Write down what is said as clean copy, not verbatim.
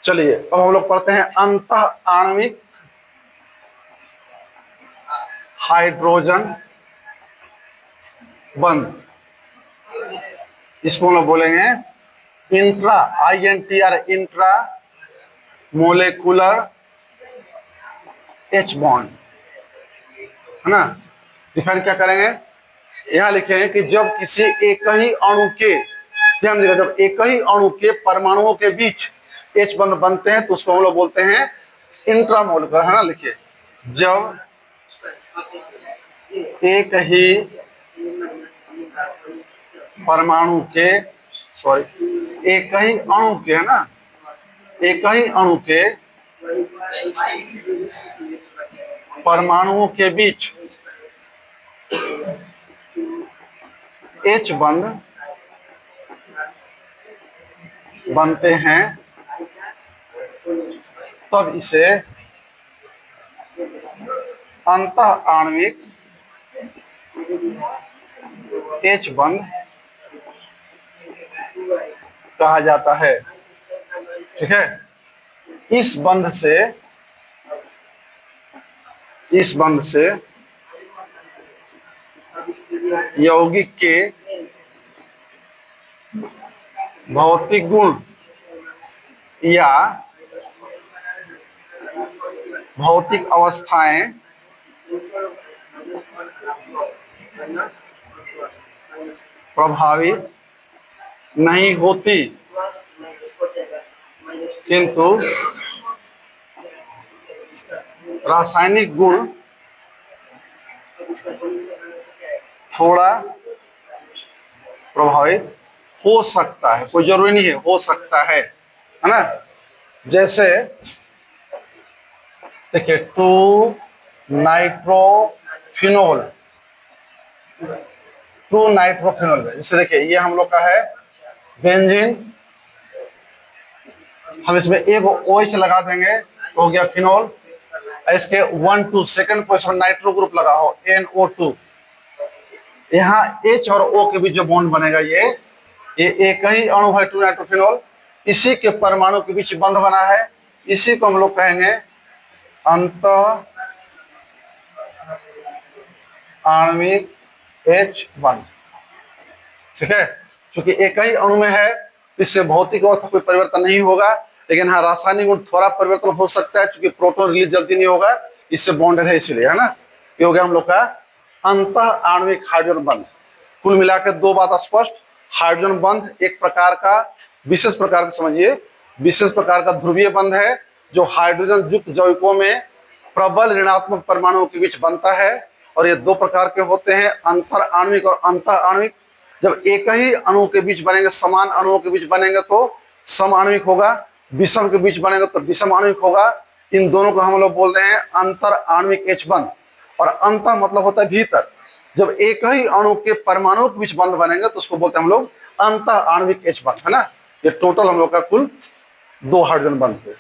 चलिए अब हम लोग पढ़ते हैं अंतः आणविक हाइड्रोजन बंध। इसको हम लोग बोलेंगे intra INTR intra molecular H bond, है ना। डिफाइन क्या करेंगे, यहां लिखेंगे कि जब किसी एक ही अणु के, ध्यान देगा, जब एक ही अणु के परमाणुओं के बीच H बंध बनते हैं तो उसको हम लोग बोलते हैं इंट्रामोलेकुलर, है ना। लिखिए, जब एक ही परमाणु के, सॉरी, एक ही अणु के, है ना, एक ही अणु के परमाणुओं के बीच H बंध बनते हैं तब इसे अंतः आणविक H बंध कहा जाता है। ठीक है, इस बंध से यौगिक के भौतिक गुण या भौतिक अवस्थाएं प्रभावित नहीं होती, किंतु रासायनिक गुण थोड़ा प्रभावित हो सकता है, कोई जरूरी नहीं है, हो सकता है ना। जैसे देखिए 2 नाइट्रोफिनोल, जैसे देखिए ये हम लोग का है बेंजीन, हम इसमें एक OH लगा देंगे तो हो गया फिनोल। इसके 1 2 सेकंड पोजीशन नाइट्रो ग्रुप लगा हो NO2, यहाँ H और O के बीच जो बॉन्ड बनेगा ये एक ही अणु है 2 नाइट्रोफिनोल, इसी के परमाणु के बीच बंध बना है, इसी को हम लोग कहेंगे अंतः आणविक H बंध। ठीक है, क्योंकि एक ही अणु में है, इससे भौतिक अवस्था कोई परिवर्तन नहीं होगा, लेकिन हाँ रासायनिक गुण थोड़ा परिवर्तन हो सकता है, क्योंकि प्रोटॉन रिलीज जल्दी नहीं होगा, इससे बॉन्डेड है इसीलिए, है ना। ये हो गया हम लोग का अंतः आणविक हाइड्रोजन बंध। कुल मिलाकर दो बात स्पष्ट, हाइड्रोजन बंध एक प्रकार का विशेष प्रकार का, समझिए विशेष प्रकार का ध्रुवीय बंध है जो हाइड्रोजन युक्त यौगिकों में प्रबल ऋणात्मक परमाणुओं के बीच बनता है। और ये दो प्रकार के होते हैं, अंतर आणविक और अंतः आणविक। जब एक ही अणु के बीच बनेंगे, समान अणुओं के बीच बनेंगे तो सम आणविक होगा, विषम के बीच बनेंगे तो विषम आणविक होगा। इन दोनों को हम लोग बोल रहे हैं अंतर आणविक H बंध। और अंत मतलब होता है भीतर, जब एक ही अणु के परमाणु के बीच बंध बनेंगे तो उसको बोलते हैं हम लोग अंतः आणविक H बंध, है ना। ये टोटल हम लोग का कुल 2 हाइड्रोजन बंध है।